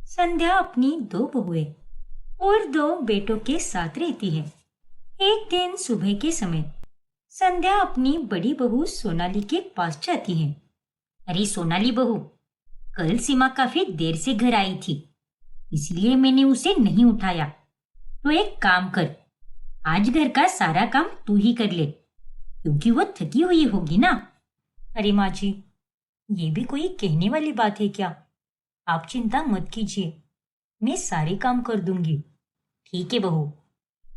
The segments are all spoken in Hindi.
संध्या अपनी दो बहुएं और दो बेटों के साथ रहती है। एक दिन सुबह के समय संध्या अपनी बड़ी बहू सोनाली के पास जाती है। अरे सोनाली बहू, कल सीमा काफी देर से घर आई थी, इसलिए मैंने उसे नहीं उठाया। तो एक काम कर, आज घर का सारा काम तू ही कर ले, क्योंकि वो थकी हुई होगी ना। अरे माँ जी, ये भी कोई कहने वाली बात है क्या? आप चिंता मत कीजिए, मैं सारे काम कर दूंगी। ठीक है बहू,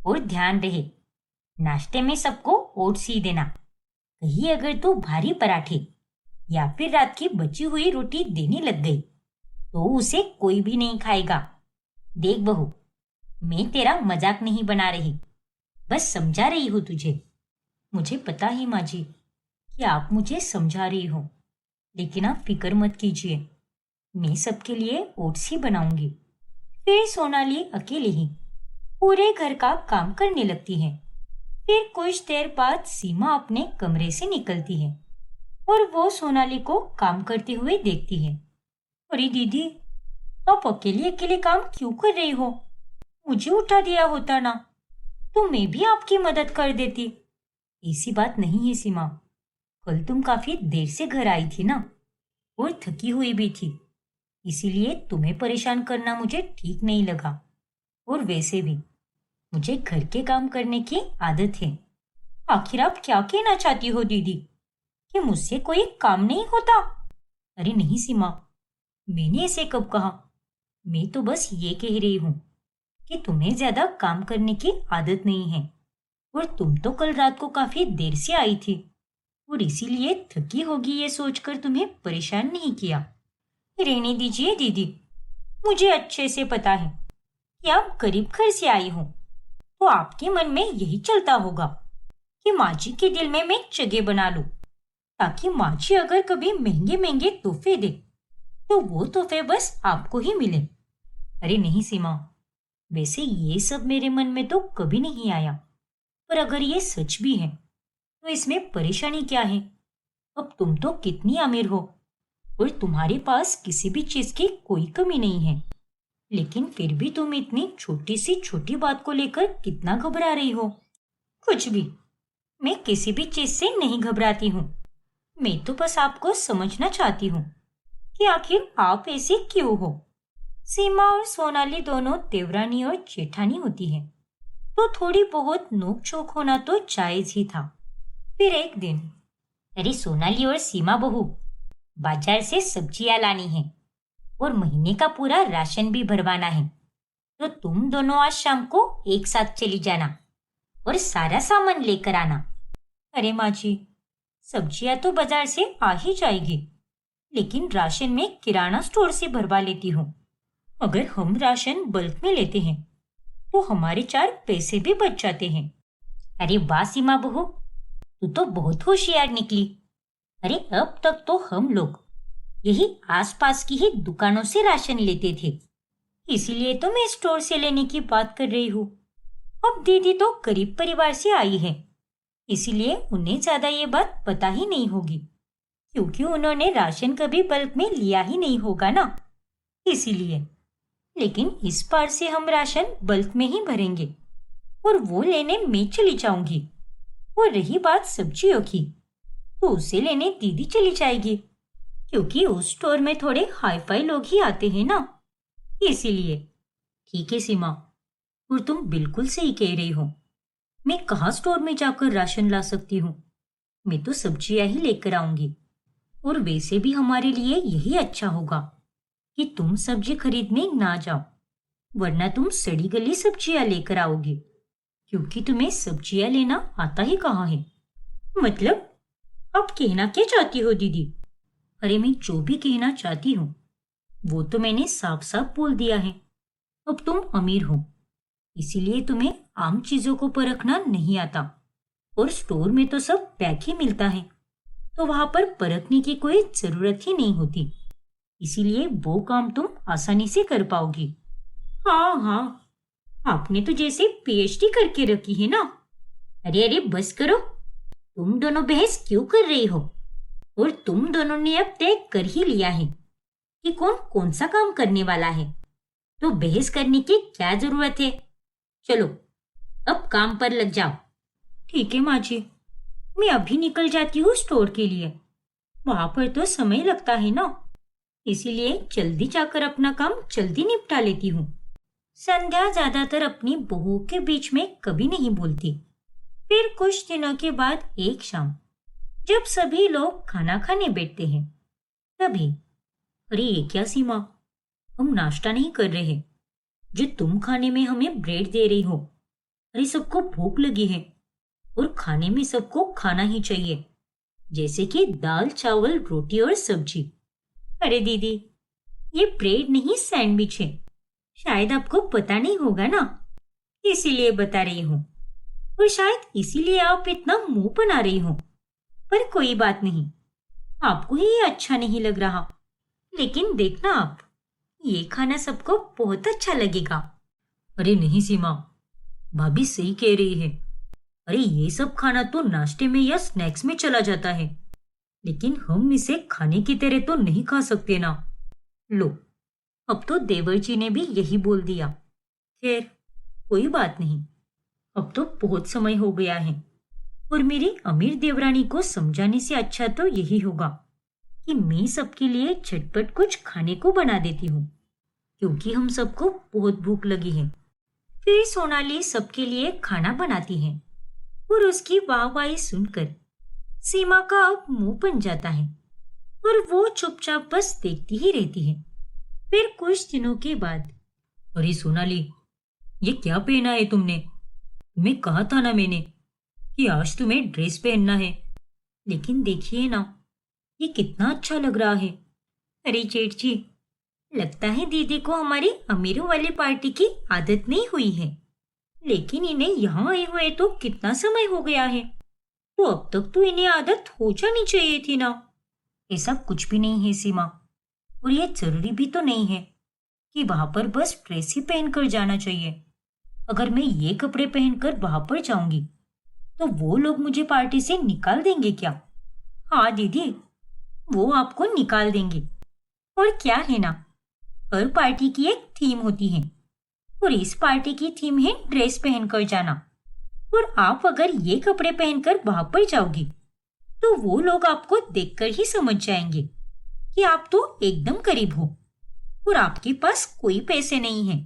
और ध्यान रहे नाश्ते में सबको ओट्स ही देना। कहीं अगर तू भारी पराठे या फिर रात की बची हुई रोटी देने लग गई तो उसे कोई भी नहीं खाएगा। देख बहू, मैं तेरा मजाक नहीं बना रही, बस समझा रही हूँ तुझे। मुझे पता है माँ जी कि आप मुझे समझा रही हो, लेकिन आप फिक्र मत कीजिए, मैं सबके लिए ओट्स ही बनाऊंगी। फिर सोनाली अकेले ही पूरे घर का काम करने लगती है। फिर कुछ देर बाद सीमा अपने कमरे से निकलती है और वो सोनाली को काम करते हुए देखती है। अरे दीदी, आप अकेले अकेले काम क्यों कर रही हो? मुझे उठा दिया होता ना, तो मैं भी आपकी मदद कर देती। ऐसी बात नहीं है सीमा, कल तुम काफी देर से घर आई थी ना, और थकी हुई भी थी, इसीलिए तुम्हें परेशान करना मुझे ठीक नहीं लगा। और वैसे भी मुझे घर के काम करने की आदत है। आखिर आप क्या कहना चाहती हो दीदी, कि मुझसे कोई काम नहीं होता? अरे नहीं सीमा, मैंने ऐसे कब कहा? मैं तो बस ये कह रही हूँ कि तुम्हें ज्यादा काम करने की आदत नहीं है, और तुम तो कल रात को काफी देर से आई थी, और इसीलिए थकी होगी ये सोचकर तुम्हें परेशान नहीं किया। रहने दीजिए दीदी, मुझे अच्छे से पता है कि आप गरीब घर से आई हो, तो आपके मन में यही चलता होगा कि माँ जी के दिल में मैं जगह बना लूं, ताकि माँ जी अगर कभी महंगे महंगे तोहफे दे तो वो तोहफे बस आपको ही मिले। अरे नहीं सीमा, वैसे ये सब मेरे मन में तो कभी नहीं आया, पर अगर ये सच भी है तो इसमें परेशानी क्या है? अब तुम तो कितनी अमीर हो और तुम्हारे पास किसी भी चीज की कोई कमी नहीं है, लेकिन फिर भी तुम इतनी छोटी सी छोटी बात को लेकर कितना घबरा रही हो। कुछ भी, मैं किसी भी चीज से नहीं घबराती हूँ। मैं तो बस आपको समझना चाहती हूँ कि आखिर आप ऐसे क्यों हो। सीमा और सोनाली दोनों देवरानी और जेठानी होती हैं, तो थोड़ी बहुत नोक झोंक होना तो जायज ही था। फिर एक दिन, अरे सोनाली और सीमा बहू, बाजार से सब्जियां लानी है और महीने का पूरा राशन भी भरवाना है, तो तुम दोनों आज शाम को एक साथ चली जाना और सारा सामान लेकर आना। अरे माँ जी, सब्जियां तो बाजार से आ ही जाएगी, लेकिन राशन में किराना स्टोर से भरवा लेती हूँ। अगर हम राशन बल्क में लेते हैं तो हमारे 4 पैसे भी बच जाते हैं। अरे वाह सीमा बहू, तू तो बहुत होशियार निकली। अरे अब तक तो हम लोग यही आसपास की ही दुकानों से राशन लेते थे, इसीलिए तो मैं स्टोर से लेने की बात कर रही हूँ। अब दीदी तो गरीब परिवार से आई है, इसीलिए उन्हें ज्यादा ये बात पता ही नहीं होगी, क्योंकि उन्होंने राशन कभी बल्क में लिया ही नहीं होगा ना, इसीलिए। लेकिन इस बार से हम राशन बल्क में ही भरेंगे और वो लेने मैं चली जाऊंगी। और रही बात सब्जियों की, तो उसे लेने दीदी चली जाएगी, क्योंकि उस स्टोर में थोड़े हाई फाई लोग ही आते हैं ना, इसीलिए। ठीक है सीमा, और तुम बिल्कुल सही कह रही हो। मैं कहाँ स्टोर में जाकर राशन ला सकती हूँ? मैं तो सब्जियां ही लेकर आऊंगी। और वैसे भी हमारे लिए यही अच्छा होगा कि तुम सब्जी खरीदने ना जाओ, वरना तुम सड़ी गली सब्जियां लेकर आओगी, क्योंकि तुम्हें सब्जियां लेना आता ही कहाँ है। मतलब आप कहना क्या चाहती हो दीदी? अरे मैं जो भी कहना चाहती हूँ वो तो मैंने साफ साफ बोल दिया है। अब तुम अमीर हो, इसीलिए तुम्हें आम चीजों को परखना नहीं आता, और स्टोर में तो सब पैक ही मिलता है, तो वहां पर परखने की कोई जरूरत ही नहीं होती, इसीलिए वो काम तुम आसानी से कर पाओगी। हाँ हाँ, आपने तो जैसे पीएचडी करके रखी है ना। अरे अरे बस करो, तुम दोनों बहस क्यों कर रही हो? और तुम दोनों ने अब तय कर ही लिया है कि कौन कौन सा काम करने वाला है, तो बहस करने की क्या जरूरत है? चलो अब काम पर लग जाओ। ठीक है माँ जी, मैं अभी निकल जाती हूँ स्टोर के लिए। वहां पर तो समय लगता है ना, इसीलिए जल्दी जाकर अपना काम जल्दी निपटा लेती हूँ। संध्या ज्यादातर अपनी बहू के बीच में कभी नहीं बोलती। फिर कुछ दिनों के बाद एक शाम जब सभी लोग खाना खाने बैठते हैं, तभी अरे ये क्या सीमा, हम नाश्ता नहीं कर रहे। जो तुम खाने में हमें ब्रेड दे रही हो, अरे सबको भूख लगी है और खाने में सबको खाना ही चाहिए, जैसे कि दाल चावल रोटी और सब्जी। अरे दीदी, ये ब्रेड नहीं सैंडविच है। शायद आपको पता नहीं होगा ना, इसीलिए बता रही हूँ। और शायद इसीलिए आप इतना मुंह बना रही हो। पर कोई बात नहीं, आपको ही ये अच्छा नहीं लग रहा, लेकिन देखना आप, ये खाना सबको बहुत अच्छा लगेगा। अरे नहीं सीमा, भाभी सही कह रही है। अरे ये सब खाना तो नाश्ते में या स्नैक्स में चला जाता है, लेकिन हम इसे खाने की तरह तो नहीं खा सकते ना। लो, अब तो देवर जी ने भी यही बोल दिया। खैर कोई बात नहीं, अब तो बहुत समय हो गया है और मेरी अमीर देवरानी को समझाने से अच्छा तो यही होगा कि मैं सबके लिए झटपट कुछ खाने को बना देती हूँ, क्योंकि हम सबको बहुत भूख लगी है। फिर सोनाली सबके लिए खाना बनाती है और उसकी वाहवाही सुनकर सीमा का अब मुंह बन जाता है और वो चुपचाप बस देखती ही रहती है। फिर कुछ दिनों के बाद, अरे सोनाली, ये क्या पहना है तुमने? तुम्हें कहा था ना मैंने कि आज तुम्हें ड्रेस पहनना है, लेकिन देखिए ना, ये कितना अच्छा लग रहा है। अरे जेठ जी, लगता है दीदी को हमारी अमीरों वाली पार्टी की आदत नहीं हुई है, लेकिन इन्हें यहाँ आए हुए तो कितना समय हो गया है, तो अब तक तो इन्हें आदत हो जानी चाहिए थी ना। ऐसा कुछ भी नहीं है सीमा, और ये जरूरी भी तो नहीं है कि वहां पर बस ड्रेस ही पहनकर जाना चाहिए। अगर मैं ये कपड़े पहनकर वहां पर जाऊंगी तो वो लोग मुझे पार्टी से निकाल देंगे क्या? हाँ दीदी, वो आपको निकाल देंगे। और क्या है ना, हर पार्टी की एक थीम होती है और इस पार्टी की थीम है ड्रेस पहनकर जाना। और आप अगर ये कपड़े पहनकर वहां पर जाओगी तो वो लोग आपको देखकर ही समझ जाएंगे कि आप तो एकदम करीब हो और आपके पास कोई पैसे नहीं है।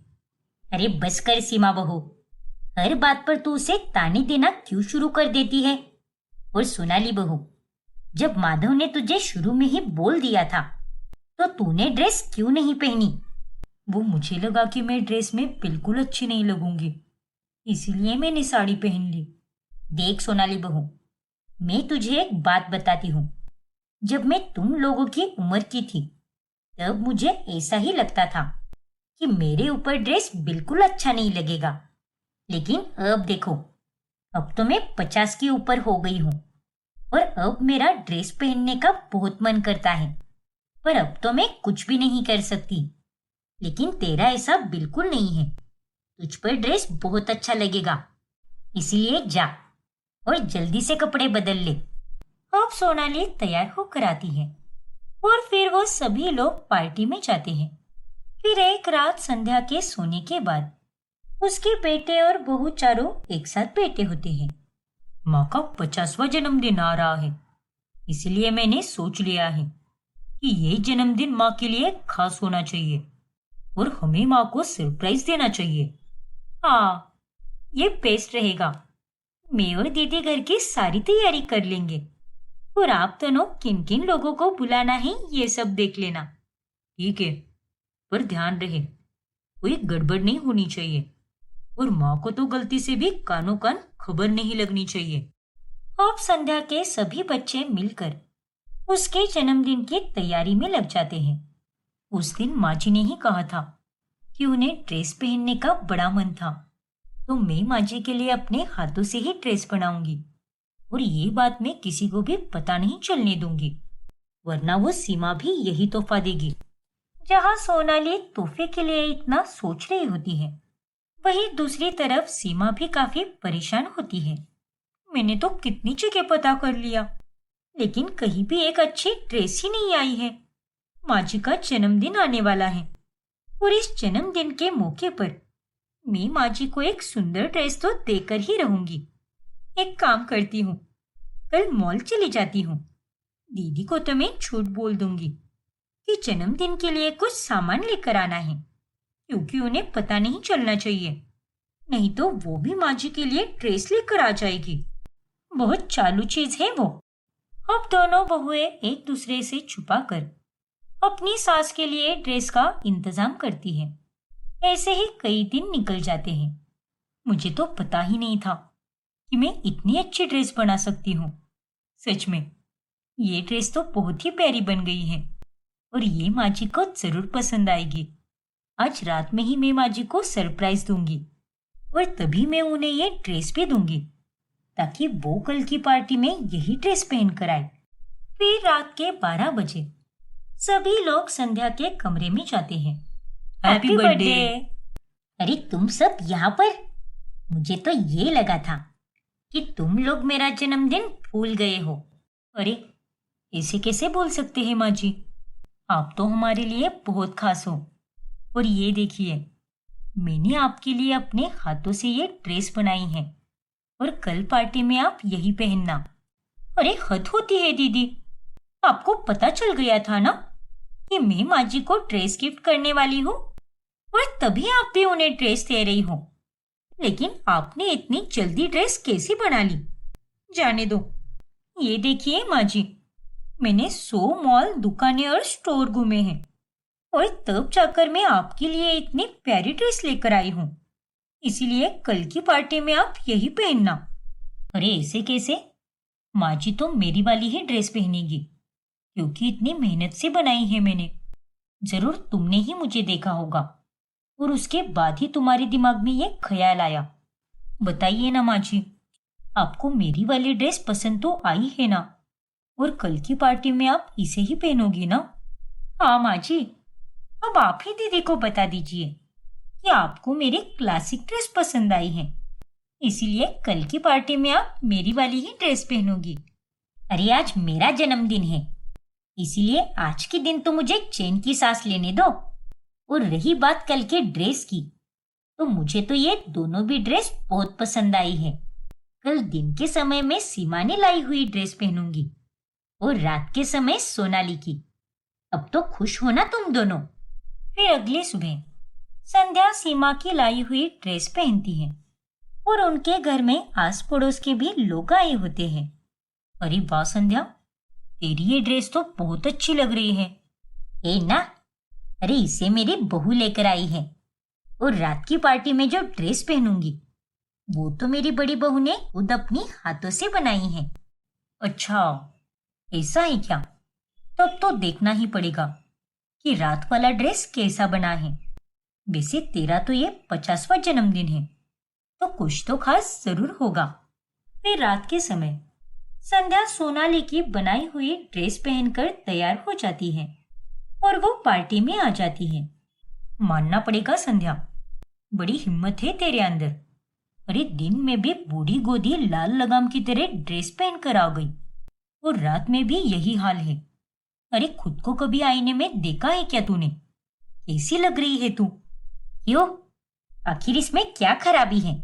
अरे बस कर सीमा बहू, हर बात पर तू उसे ताने देना क्यों शुरू कर देती है? और सोनाली बहू, जब माधव ने तुझे शुरू में ही बोल दिया था तो तूने ड्रेस क्यों नहीं पहनी? वो मुझे लगा कि मैं ड्रेस में बिल्कुल अच्छी नहीं लगूंगी, इसीलिए मैंने साड़ी पहन ली। देख सोनाली बहू, मैं तुझे एक बात बताती हूँ। जब मैं तुम लोगों की उम्र की थी तब मुझे ऐसा ही लगता था कि मेरे ऊपर ड्रेस बिल्कुल अच्छा नहीं लगेगा, लेकिन अब देखो, अब तो मैं 50 के ऊपर हो गई हूँ और अब मेरा ड्रेस पहनने का बहुत मन करता है, पर अब तो मैं कुछ भी नहीं कर सकती। लेकिन तेरा ऐसा बिल्कुल नहीं है, तुझ पर ड्रेस बहुत अच्छा लगेगा, इसीलिए जा और जल्दी से कपड़े बदल ले। अब सोनाली तैयार होकर आती है और फिर वो सभी लोग पार्टी में जाते हैं। फिर एक रात संध्या के सोने के बाद उसके बेटे और बहू चारों एक साथ बैठे होते हैं। माँ का 50वां जन्मदिन आ रहा है, इसलिए मैंने सोच लिया है कि ये जन्मदिन माँ के लिए खास होना चाहिए और हमें माँ को सरप्राइज देना चाहिए। हाँ, ये बेस्ट रहेगा। मैं और दीदी घर की सारी तैयारी कर लेंगे और आप दोनों किन किन लोगों को बुलाना है ये सब देख लेना। ठीक है, पर ध्यान रहे कोई गड़बड़ नहीं होनी चाहिए और माँ को तो गलती से भी कानों कान खबर नहीं लगनी चाहिए। अब संध्या के सभी बच्चे मिलकर उसके जन्मदिन की तैयारी में लग जाते हैं। उस दिन माँ जी ने ही कहा था कि उन्हें ड्रेस पहनने का बड़ा मन था, तो मैं माँ जी के लिए अपने हाथों से ही ड्रेस बनाऊंगी और ये बात मैं किसी को भी पता नहीं चलने दूंगी, वरना वो सीमा भी यही तोहफा देगी। जहाँ सोनाली तोहफे के लिए इतना सोच रही होती है, वहीं दूसरी तरफ सीमा भी काफी परेशान होती है। मैंने तो कितनी जगह पता कर लिया, लेकिन कहीं भी एक अच्छी ड्रेस ही नहीं आई है। माँ जी का जन्मदिन आने वाला है, और इस जन्मदिन के मौके पर मैं माँ जी को एक सुंदर ड्रेस तो देकर ही रहूंगी। एक काम करती हूँ, कल मॉल चली जाती हूँ। दीदी को तो मैं झूठ बोल दूंगी कि जन्मदिन के लिए कुछ सामान लेकर आना है, क्योंकि उन्हें पता नहीं चलना चाहिए, नहीं तो वो भी माँ जी के लिए ड्रेस लेकर आ जाएगी। बहुत चालू चीज है वो। अब दोनों बहुएं एक दूसरे से छुपाकर अपनी सास के लिए ड्रेस का इंतजाम करती हैं। ऐसे ही कई दिन निकल जाते हैं। मुझे तो पता ही नहीं था कि मैं इतनी अच्छी ड्रेस बना सकती हूँ। सच में ये ड्रेस तो बहुत ही प्यारी बन गई है और ये माँ जी को जरूर पसंद आएगी। आज रात में ही मैं माँ जी को सरप्राइज दूंगी और तभी मैं उन्हें ये ड्रेस भी दूंगी, ताकि वो कल की पार्टी में यही ड्रेस पहन कर आए। फिर रात के 12 बजे सभी लोग संध्या के कमरे में जाते हैं। Happy birthday. अरे तुम सब यहाँ पर? मुझे तो ये लगा था कि तुम लोग मेरा जन्मदिन भूल गए हो। अरे ऐसे कैसे बोल सकते हैं माँ जी, आप तो हमारे लिए बहुत खास हो। और ये देखिए, मैंने आपके लिए अपने हाथों से ये ड्रेस बनाई है और कल पार्टी में आप यही पहनना। अरे हद होती है दीदी, आपको पता चल गया था ना कि मैं माँ जी को ड्रेस गिफ्ट करने वाली हूँ और तभी आप भी उन्हें ड्रेस दे रही हो। लेकिन आपने इतनी जल्दी ड्रेस कैसे बना ली? जाने दो। ये देखिए माँ जी, मैंने 100 मॉल, दुकानें और स्टोर घूमे हैं और तब जाकर मैं आपके लिए इतनी प्यारी ड्रेस लेकर आई हूँ। इसीलिए कल की पार्टी में आप यही पहनना। अरे ऐसे कैसे? माँ जी तो मेरी वाली ही ड्रेस पहनेगी, क्योंकि इतनी मेहनत से बनाई है मैंने। जरूर तुमने ही मुझे देखा होगा और उसके बाद ही तुम्हारे दिमाग में ये ख्याल आया। बताइए ना माँ जी, आपको मेरी वाली ड्रेस पसंद तो आई है ना? और कल की पार्टी में आप इसे ही पहनोगी ना? हाँ माँ जी, अब आप ही दीदी को बता दीजिए कि आपको मेरी क्लासिक ड्रेस पसंद आई है, इसीलिए कल की पार्टी में आप मेरी वाली ही ड्रेस पहनोगी। अरे आज मेरा जन्मदिन है, इसीलिए आज के दिन तो मुझे चैन की सांस लेने दो। और रही बात कल के ड्रेस की, तो मुझे तो ये दोनों भी ड्रेस बहुत पसंद आई है। कल दिन के समय में सीमा ने लाई हुई ड्रेस पहनूंगी और रात के समय सोनाली की। अब तो खुश हो ना तुम दोनों? फिर अगली सुबह संध्या सीमा की लाई हुई ड्रेस पहनती है और उनके घर में आस पड़ोस के भी लोग आए होते हैं। अरे वाह संध्या, तेरी ये ड्रेस तो बहुत अच्छी लग रही है। ए ना, अरे इसे मेरी बहू लेकर आई है और रात की पार्टी में जो ड्रेस पहनूंगी वो तो मेरी बड़ी बहू ने खुद अपनी हाथों से बनाई है। अच्छा ऐसा है क्या? तब तो देखना ही पड़ेगा कि रात वाला ड्रेस कैसा बना है। वैसे तेरा तो ये 50वां जन्मदिन है, तो कुछ तो खास जरूर होगा। फिर रात के समय संध्या सोनाली की बनाई हुई ड्रेस पहनकर तैयार हो जाती है और वो पार्टी में आ जाती है। मानना पड़ेगा संध्या, बड़ी हिम्मत है तेरे अंदर। अरे दिन में भी बूढ़ी गोदी लाल लगाम की तरह ड्रेस पहनकर आ गई और रात में भी यही हाल है। अरे खुद को कभी आईने में देखा है क्या तूने? कैसी लग रही है तू? क्यों, आखिर इसमें क्या खराबी है?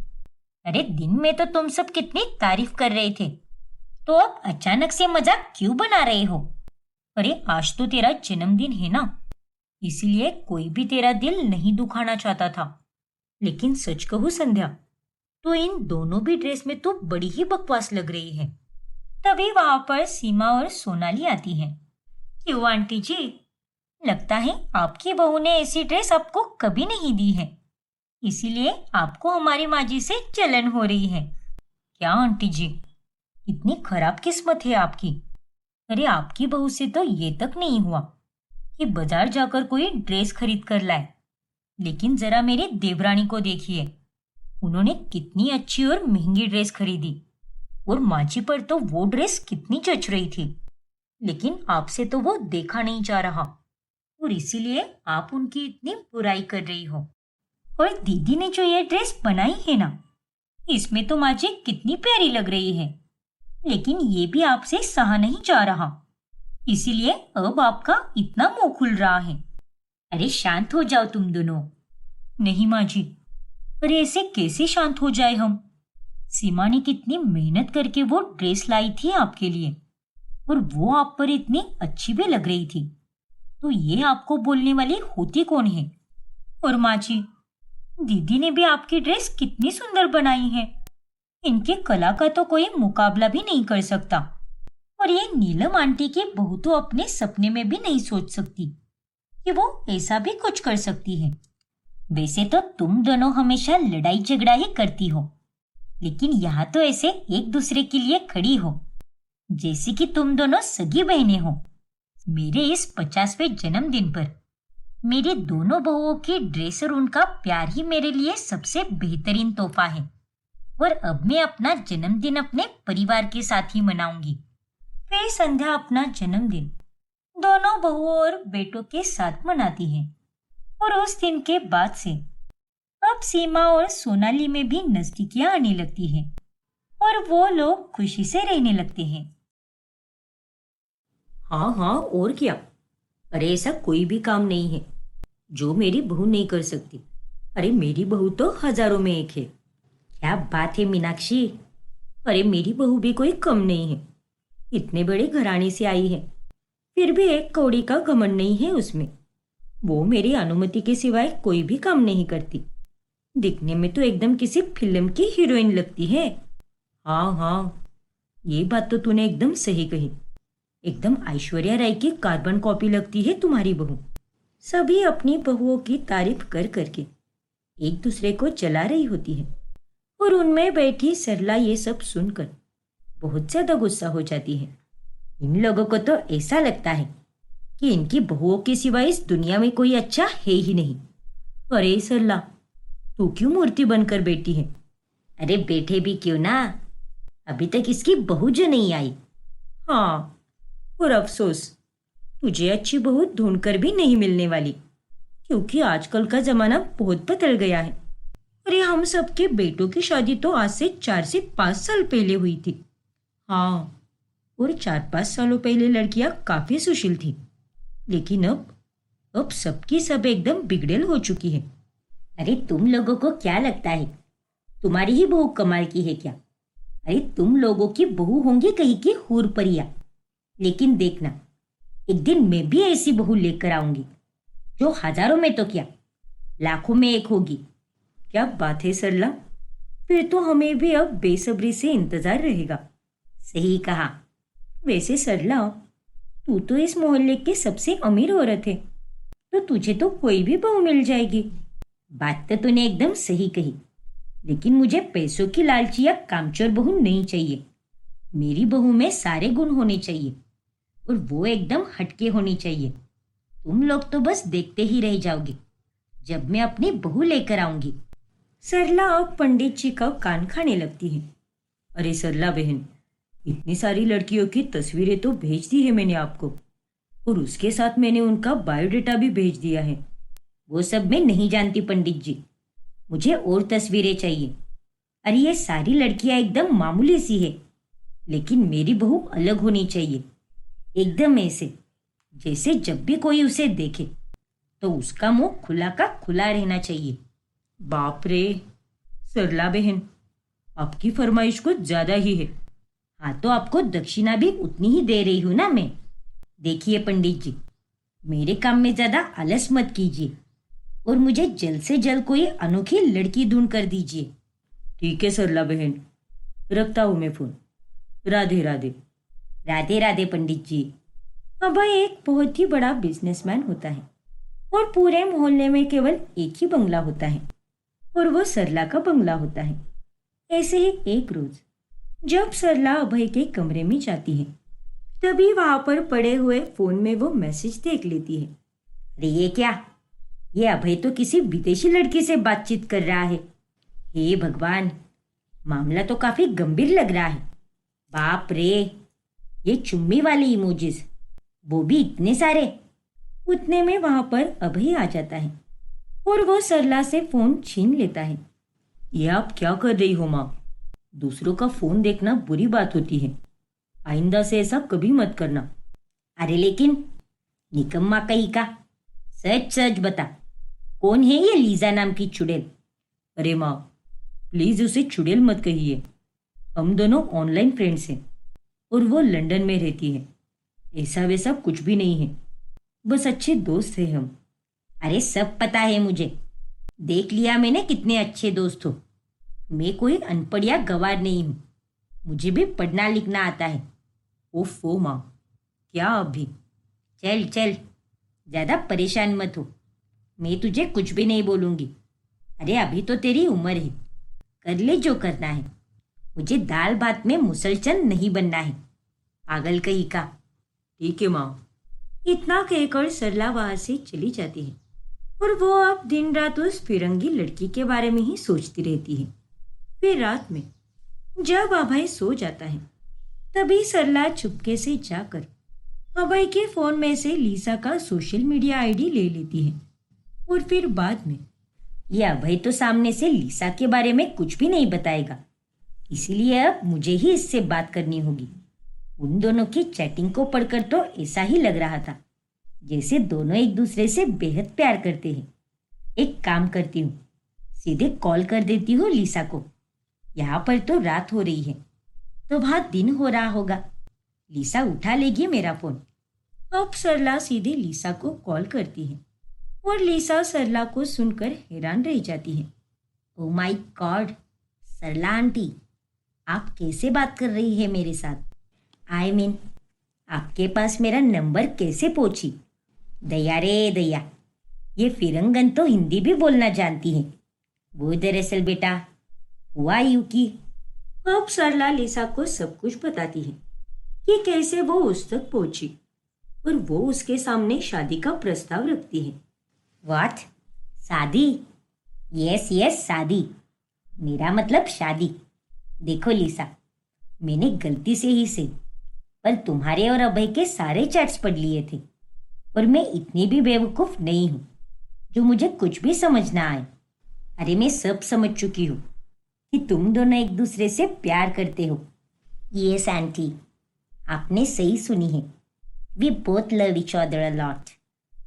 अरे दिन में तो तुम सब कितनी तारीफ कर रहे थे, तो अब अचानक से मजाक क्यों बना रहे हो? अरे आज तो तेरा जन्मदिन है ना, इसीलिए कोई भी तेरा दिल नहीं दुखाना चाहता था। लेकिन सच कहूं संध्या, तो इन दोनों भी ड्रेस में तो बड़ी ही बकवास लग रही है। तभी वहां पर सीमा और सोनाली आती हैं। क्यों आंटी जी, लगता है आपकी बहू ने ऐसी ड्रेस आपको कभी नहीं दी है, इसीलिए आपको हमारी माँ जी से जलन हो रही है। क्या आंटी जी, इतनी खराब किस्मत है आपकी। अरे आपकी बहू से तो ये तक नहीं हुआ कि बाजार जाकर कोई ड्रेस खरीद कर लाए, लेकिन जरा मेरी देवरानी को देखिए, उन्होंने कितनी अच्छी और महंगी ड्रेस खरीदी और माँ जी पर तो वो ड्रेस कितनी जच रही थी, लेकिन आपसे तो वो देखा नहीं जा रहा और इसीलिए आप उनकी इतनी बुराई कर रही हो। और दीदी ने जो ये ड्रेस बनाई है ना, इसमें तो माँ जी कितनी प्यारी लग रही है, लेकिन ये भी आपसे सहा नहीं जा रहा, इसीलिए अब आपका इतना मुंह खुल रहा है। अरे शांत हो जाओ तुम दोनों। नहीं माँ जी, अरे ऐसे कैसे शांत हो जाए हम? सीमा ने कितनी मेहनत करके वो ड्रेस लाई थी आपके लिए, और वो आप पर इतनी अच्छी भी लग रही थी। तो ये आपको बोलने वाली होती कौन है? और माँ जी, दीदी ने भी आपकी ड्रेस कितनी सुंदर बनाई है। इनकी कला का तो कोई मुकाबला भी नहीं कर सकता। और ये नीलम आंटी की बहू तो अपने सपने में भी नहीं सोच सकती कि वो ऐसा भी कुछ कर सकती है। वैसे तो तुम दोनों हमेशा लड़ाई झगड़ा ही करती हो, लेकिन यहाँ तो ऐसे एक दूसरे के लिए खड़ी हो, जैसे कि तुम दोनों सगी बहनें हो। मेरे इस 50वें जन्मदिन पर मेरी दोनों बहुओं की ड्रेस और उनका प्यार ही मेरे लिए सबसे बेहतरीन तोहफा है। और अब मैं अपना जन्मदिन अपने परिवार के साथ ही मनाऊंगी। फिर संध्या अपना जन्मदिन दोनों बहुओं और बेटों के साथ मनाती है। और उस दिन के बाद से अब सीमा और सोनाली में भी नजदीकियां आने लगती हैं और वो लोग खुशी से रहने लगते हैं। हाँ हाँ, और क्या। अरे ऐसा कोई भी काम नहीं है जो मेरी बहू नहीं कर सकती। अरे मेरी बहू तो हजारों में एक है। क्या बात है मीनाक्षी। अरे मेरी बहू भी कोई कम नहीं है। इतने बड़े घराने से आई है, फिर भी एक कौड़ी का घमंड नहीं है उसमें। वो मेरी अनुमति के सिवाय कोई भी काम नहीं करती। दिखने में तो एकदम किसी फिल्म की हीरोइन लगती है। हाँ हाँ, ये बात तो तूने एकदम सही कही। एकदम ऐश्वर्या राय की कार्बन कॉपी लगती है तुम्हारी बहू। सभी अपनी बहुओं की तारीफ कर करके एक दूसरे को जला रही होती है, और उनमें बैठी सरला ये सब सुनकर बहुत ज्यादा गुस्सा हो जाती है। इन लोगों को तो ऐसा लगता है कि इनकी बहुओं के सिवाय इस दुनिया में कोई अच्छा है ही नहीं। अरे सरला, तू क्यों मूर्ति बनकर बैठी है? अरे बैठे भी क्यों ना, अभी तक इसकी बहू जो नहीं आई। हाँ, और अफसोस तुझे अच्छी बहू ढूंढकर भी नहीं मिलने वाली, क्योंकि आजकल का जमाना बहुत बदल गया है। अरे हम सबके बेटों की शादी तो आज से 4 से 5 साल पहले हुई थी। हाँ, और 4-5 सालों पहले लड़कियां काफी सुशील थी, लेकिन अब सबकी सब एकदम बिगड़ेल हो चुकी है। अरे तुम लोगों को क्या लगता है तुम्हारी ही बहू कमाल की है क्या? अरे तुम लोगों की बहू होंगी कहीं की हूर परिया, लेकिन देखना एक दिन मैं भी ऐसी बहू लेकर आऊंगी जो हजारों में तो क्या लाखों में एक होगी। क्या बात है सरला, फिर तो हमें भी अब बेसब्री से इंतजार रहेगा। सही कहा। वैसे सरला, तू तो इस मोहल्ले की सबसे अमीर औरत है, तो तुझे तो कोई भी बहू मिल जाएगी। बात तो तूने एकदम सही कही, लेकिन मुझे पैसों की लालची या कामचोर बहू नहीं चाहिए। मेरी बहू में सारे गुण होने चाहिए, और वो एकदम हटके होनी चाहिए। तुम लोग तो बस देखते ही रह जाओगे जब मैं अपनी बहू लेकर आऊंगी। सरला अब पंडित जी का कान खाने लगती है। अरे सरला बहन, इतनी सारी लड़कियों की तस्वीरें तो भेज दी है मैंने आपको, और उसके साथ मैंने उनका बायोडेटा भी भेज दिया है। वो सब मैं नहीं जानती पंडित जी, मुझे और तस्वीरें चाहिए। अरे ये सारी लड़कियां एकदम मामूली सी है, लेकिन मेरी बहू अलग होनी चाहिए। एकदम ऐसे जैसे जब भी कोई उसे देखे तो उसका मुंह खुला का खुला रहना चाहिए। बाप रे सरला बहन, आपकी फरमाइश कुछ ज्यादा ही है। हाँ, तो आपको दक्षिणा भी उतनी ही दे रही हूं ना मैं। देखिए पंडित जी, मेरे काम में ज्यादा आलस मत कीजिए, और मुझे जल्द से जल्द कोई अनोखी लड़की ढूंढ कर दीजिए। ठीक है सरला बहन, रखता हूं मैं फोन। राधे राधे। राधे राधे पंडित जी। अभय एक बहुत ही बड़ा बिजनेसमैन होता है, और पूरे मोहल्ले में केवल एक ही बंगला होता है, और वो सरला का बंगला होता है। ऐसे ही एक रोज जब सरला अभय के कमरे में जाती है, तभी वहां पर पड़े हुए फोन में वो मैसेज देख लेती है। अरे ये क्या, ये अभय तो किसी विदेशी लड़की से बातचीत कर रहा है। हे भगवान, मामला तो काफी गंभीर लग रहा है। बाप रे, ये चुम्मी वाली इमोजीज, वो भी इतने सारे। उतने में वहां पर अभय आ जाता है, और वो सरला से फोन छीन लेता है। ये आप क्या कर रही हो माँ? दूसरों का फोन देखना बुरी बात होती है, आइंदा से ऐसा कभी मत करना। अरे लेकिन निकम्मा कहीं का, सच सच बता, कौन है ये लीजा नाम की चुड़ैल? अरे माँ, प्लीज उसे चुड़ैल मत कहिए। हम दोनों ऑनलाइन फ्रेंड्स हैं और वो लंदन में रहती है। ऐसा वैसा कुछ भी नहीं है, बस अच्छे दोस्त हैं हम। अरे सब पता है मुझे, देख लिया मैंने कितने अच्छे दोस्त हो। मैं कोई अनपढ़ या गंवार नहीं हूँ, मुझे भी पढ़ना लिखना आता है। ओफो माँ, क्या अभी? चल चल, ज़्यादा परेशान मत हो, मैं तुझे कुछ भी नहीं बोलूँगी। अरे अभी तो तेरी उम्र है, कर ले जो करना है। मुझे दाल भात में मुसलचंद नहीं बनना है, पागल कहीं का। ठीक है माँ। इतना कहकर सरला वहां से चली जाती है और वो अब दिन रात उस फिरंगी लड़की के बारे में ही सोचती रहती है। फिर रात में जब अभय सो जाता है, तभी सरला चुपके से जाकर अभय के फोन में से लीसा का सोशल मीडिया आईडी ले लेती है। और फिर बाद में यह अभय तो सामने से लीसा के बारे में कुछ भी नहीं बताएगा, इसीलिए अब मुझे ही इससे बात करनी होगी। उन दोनों की चैटिंग को पढ़कर तो ऐसा ही लग रहा था जैसे दोनों एक दूसरे से बेहद प्यार करते हैं। एक काम करती हूँ, सीधे कॉल कर देती हूँ लीसा को। यहाँ पर तो रात हो रही है, तो वहाँ दिन हो रहा होगा, लीसा उठा लेगी मेरा फोन। अब सरला सीधे लीसा को कॉल करती है और लीसा सरला को सुनकर हैरान रह जाती है। Oh my God, Sarla aunty, आप कैसे बात कर रही है मेरे साथ? आई मीन, आपके पास मेरा नंबर कैसे पहुंची? दया रे दया, ये फिरंगन तो हिंदी भी बोलना जानती है। वो दरअसल बेटा हुआ यूं कि अब सरला लीसा को सब कुछ बताती है कि कैसे वो उस तक पहुंची और वो उसके सामने शादी का प्रस्ताव रखती है। व्हाट? शादी? यस यस, शादी। मेरा मतलब शादी। देखो लीसा, मैंने गलती से ही से पर तुम्हारे और अभय के सारे चैट्स पढ़ लिए थे और मैं इतनी भी बेवकूफ नहीं हूँ जो मुझे कुछ भी समझ ना आए। अरे मैं सब समझ चुकी हूँ कि तुम दोनों एक दूसरे से प्यार करते हो। यस आंटी, आपने सही सुनी है। We both love each other a lot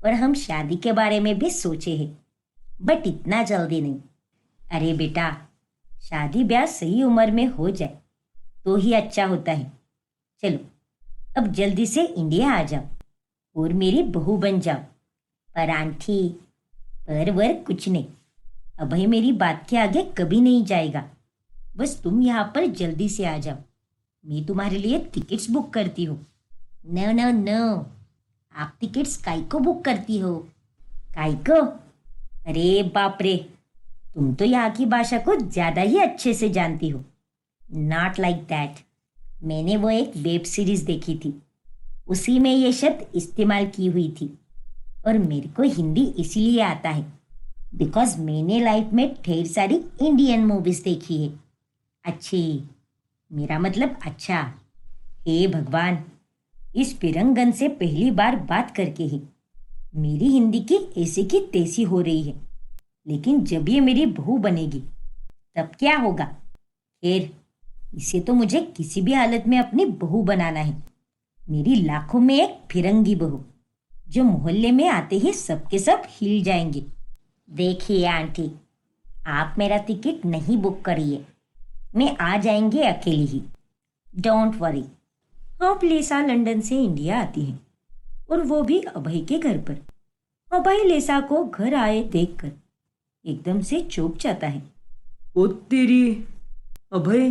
और हम शादी के बारे में भी सोचे हैं, बट इतना जल्दी नहीं। अरे बेटा, शादी ब्याह सही उम्र में हो जाए तो ही अच्छा होता है। चलो अब जल्दी से इंडिया आ जाओ और मेरी बहू बन जाओ। पर आंटी, पर वर कुछ नहीं, अभय मेरी बात के आगे कभी नहीं जाएगा। बस तुम यहाँ पर जल्दी से आ जाओ, मैं तुम्हारे लिए टिकट्स बुक करती हूँ। नो नो नो, आप टिकट्स काय को बुक करती हो? काय को? अरे बाप रे, तुम तो यहाँ की भाषा को ज़्यादा ही अच्छे से जानती हो। Not like that. मैंने वो एक वेब सीरीज देखी थी, उसी में ये शब्द इस्तेमाल की हुई थी और मेरे को हिंदी इसीलिए आता है बिकॉज मैंने लाइफ में ढेर सारी इंडियन मूवीज देखी है। अच्छी, मेरा मतलब अच्छा। हे भगवान, इस फिरंगन से पहली बार बात करके ही मेरी हिंदी की ऐसी की तैसी हो रही है। लेकिन जब ये मेरी बहू बनेगी तब क्या होगा? खैर, इसे तो मुझे किसी भी हालत में अपनी बहू बनाना है। मेरी लाखों में एक फिरंगी बहू जो मोहल्ले में आते ही सबके सब हिल जाएंगे। देखिए आंटी, आप मेरा टिकट नहीं बुक करिए, मैं आ जाएंगे अकेली ही, डोंट वरी। अब लीसा लंदन से इंडिया आती है और वो भी अभय के घर पर। अभय लीसा को घर आए देखकर एकदम से चौंक जाता है। ओ तेरी, अभय,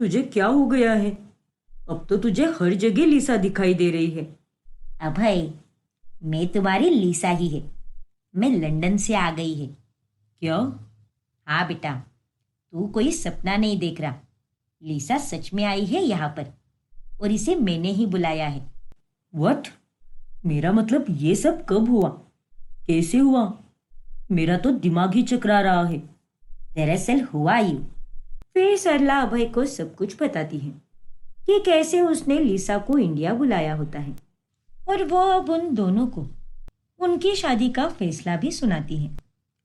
तुझे क्या हो गया है? अब तो तुझे हर जगह लीसा दिखाई दे रही है। अभय, मैं तुम्हारी लीसा ही है, मैं लंदन से आ गई है। क्या? हाँ बेटा, तू कोई सपना नहीं देख रहा, लीसा सच में आई है यहाँ पर और इसे मैंने ही बुलाया है। व्हाट? मेरा मतलब ये सब कब हुआ, कैसे हुआ? मेरा तो दिमाग ही चकरा रहा है। दरअसल हुआ यूं। फिर सरला अभय को सब कुछ बताती है कि कैसे उसने लीसा को इंडिया बुलाया होता है और वो अब उन दोनों को उनकी शादी का फैसला भी सुनाती है।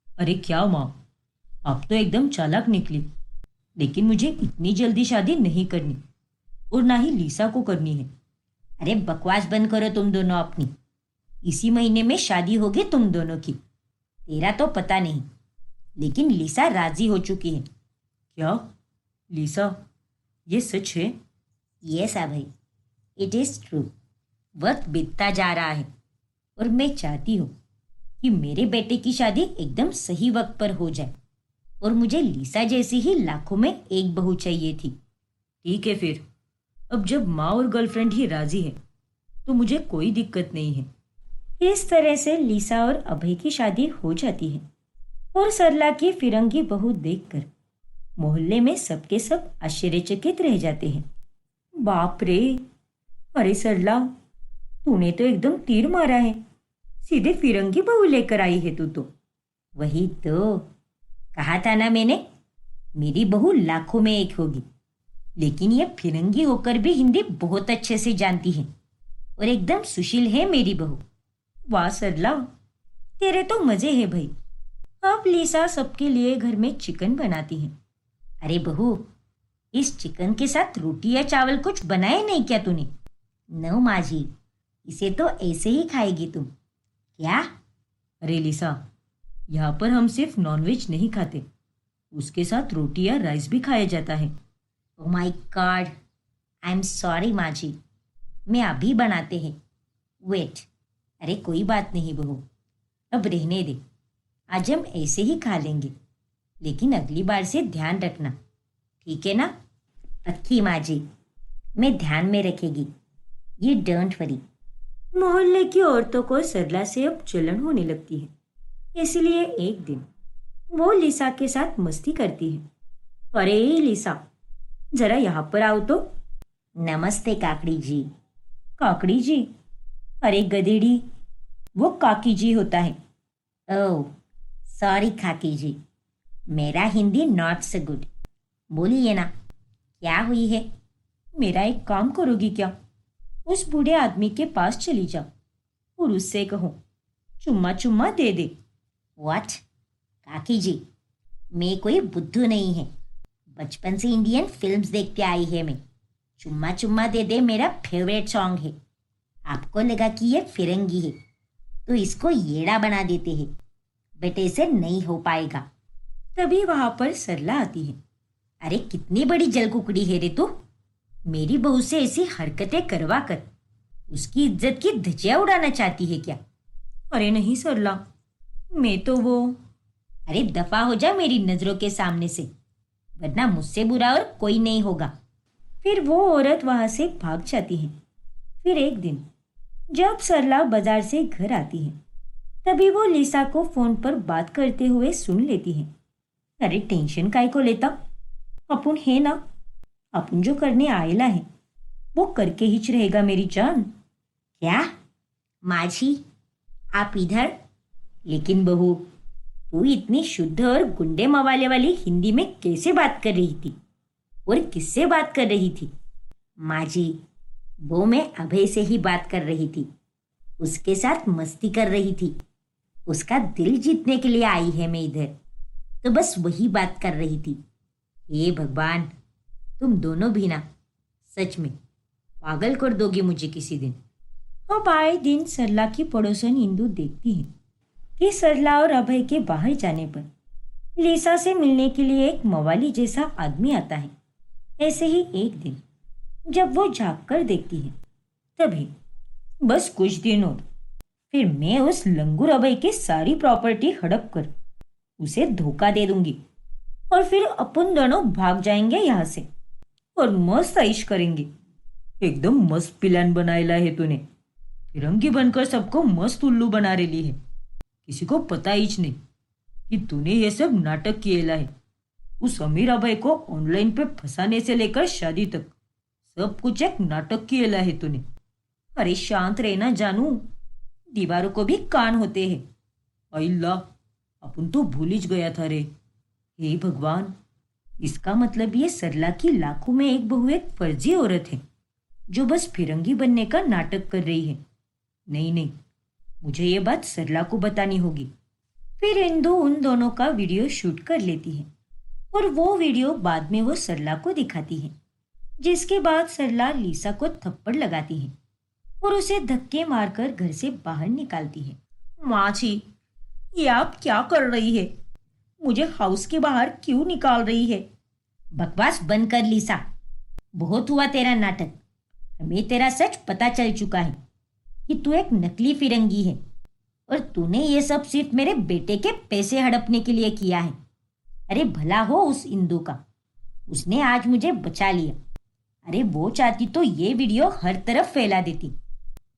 अरे क्या माँ, आप तो एकदम चालाक निकली। लेकिन मुझे इतनी जल्दी शादी नहीं करनी और ना ही लीसा को करनी है। अरे बकवास बंद करो तुम दोनों अपनी। इसी महीने में शादी होगी तुम दोनों की। तेरा तो पता नहीं, लेकिन लिसा राजी हो चुकी है। क्या लिसा, ये सच है? यस भाई, इट इज ट्रू। वक्त बीतता जा रहा है और मैं चाहती हूँ कि मेरे बेटे की शादी एकदम सही वक्त पर हो जाए, और मुझे लिसा जैसी ही लाखों में एक बहू चाहिए थी। ठीक है फिर, अब जब माँ और गर्लफ्रेंड ही राजी है तो मुझे कोई दिक्कत नहीं है। इस तरह से लिसा और अभय की शादी हो जाती है और सरला की फिरंगी बहू देखकर मोहल्ले में सबके सब आश्चर्यचकित रह जाते हैं। बाप रे, अरे सरला, तूने तो एकदम तीर मारा है। सीधे फिरंगी बहू लेकर आई है तू तो। वही तो कहा था ना मैंने, मेरी बहू लाखों में एक होगी। लेकिन ये फिरंगी होकर भी हिंदी बहुत अच्छे से जानती है और एकदम सुशील है मेरी बहू। वाह सरला, तेरे तो मजे है भाई। अब लिसा सबके लिए घर में चिकन बनाती है। अरे बहू, इस चिकन के साथ रोटी या चावल कुछ बनाए नहीं क्या तूने? नो माँ जी, इसे तो ऐसे ही खाएगी तुम। क्या? अरे लिसा, यहाँ पर हम सिर्फ नॉनवेज नहीं खाते, उसके साथ रोटी या राइस भी खाया जाता है। Oh my God, I am sorry माँ जी, मैं अभी बनाते हैं। वेट। अरे कोई बात नहीं बहू, अब रहने दे, आज हम ऐसे ही खा लेंगे। लेकिन अगली बार से ध्यान रखना, ठीक है ना? पक्की माँ जी, मैं ध्यान में रखेगी, ये डोंट वरी। मोहल्ले की औरतों को सरला से अब जलन होने लगती है। इसलिए एक दिन वो लिसा के साथ मस्ती करती है। अरे लिसा, जरा यहाँ पर आओ तो। नमस्ते काकड़ी जी। काकड़ी जी? अरे गधेड़ी, वो काकी जी होता है। ओह सॉरी काकी जी, मेरा हिंदी नॉट सो गुड। बोलिए ना, क्या हुई है? मेरा एक काम करोगी क्या? उस बूढ़े आदमी के पास चली जाओ और उससे कहो चुम्मा चुम्मा दे दे। व्हाट? काकी जी, मैं कोई बुद्धू नहीं है, बचपन से इंडियन फिल्म्स देखते आई है मैं। चुम्मा चुम्मा दे दे मेरा फेवरेट सॉन्ग है। आपको लगा कि ये फिरंगी है तो इसको येड़ा बना देते हैं, बेटे से नहीं हो पाएगा। तभी वहां पर सरला आती है। अरे कितनी बड़ी जलकुकड़ी है रे तू, मेरी बहू से ऐसी हरकतें करवा कर उसकी इज्जत की धज्जियां उड़ाना चाहती है क्या? अरे नहीं सरला, मैं तो वो। अरे दफा हो जा मेरी नजरों के सामने से, वरना मुझसे बुरा और कोई नहीं होगा। फिर वो औरत वहां से भाग जाती है। फिर एक दिन जब सरला बाजार से घर आती है, तभी वो लिसा को फोन पर बात करते हुए सुन लेती है। अरे टेंशन काय को लेता, अपन है ना, अपन जो करने आएला है वो करके ही रहेगा मेरी जान। क्या माझी, आप इधर? लेकिन बहू, तू इतनी शुद्ध और गुंडे मवाले वाली हिंदी में कैसे बात कर रही थी और किससे बात कर रही थी? माझी, वो मैं अभय से ही बात कर रही थी, उसके साथ मस्ती कर रही थी। उसका दिल जीतने के लिए आई है मैं इधर, तो बस वही बात कर रही थी। हे भगवान, तुम दोनों भी ना सच में पागल कर दोगे मुझे किसी दिन। अब आए दिन सरला की पड़ोसन इंदु देखती है कि सरला और अभय के बाहर जाने पर लिसा से मिलने के लिए एक मवाली जैसा आदमी आता है। ऐसे ही एक दिन जब वो झाँक कर देखती है, तभी बस कुछ दिन और फिर मैं उस लंगूर अभय की सारी प्रॉपर्टी हड़प कर उसे धोखा दे दूंगी और फिर अपन दोनों भाग जाएंगे यहाँ से और मस्त ऐश करेंगे। एकदम मस्त प्लान बनाएला है तूने। फिरंगी बनकर सबको मस्त उल्लू बना रेली है। किसी को पता ही नहीं कि तूने ये सब नाटक किएला है। उस अमीर अभय को ऑनलाइन पे फंसाने से लेकर शादी तक सब कुछ एक नाटक किएला है तूने। अरे शांत रहना जानू, दीवारों को भी कान होते हैं। अल्लाह, अपन तो भूल ही गया था रे। हे भगवान, इसका मतलब ये सरला की लाखों में एक बहू एक फर्जी औरत है जो बस फिरंगी बनने का नाटक कर रही है। नहीं नहीं, मुझे ये बात सरला को बतानी होगी। फिर इंदु उन दोनों का वीडियो शूट कर लेती है और वो वीडियो बाद में वो सरला को दिखाती है, जिसके बाद सरला लिसा को थप्पड़ लगाती है। और उसे धक्के मारकर घर से बाहर निकालती है। माँ जी, ये आप क्या कर रही है? मुझे हाउस के बाहर क्यों निकाल रही है? बकवास बंद कर लीसा, बहुत हुआ तेरा नाटक। हमें तेरा सच पता चल चुका है कि तू एक नकली फिरंगी है और तूने ये सब सिर्फ मेरे बेटे के पैसे हड़पने के लिए किया है। अरे भला हो उस इंदु का, उसने आज मुझे बचा लिया। अरे वो चाहती तो ये वीडियो हर तरफ फैला देती,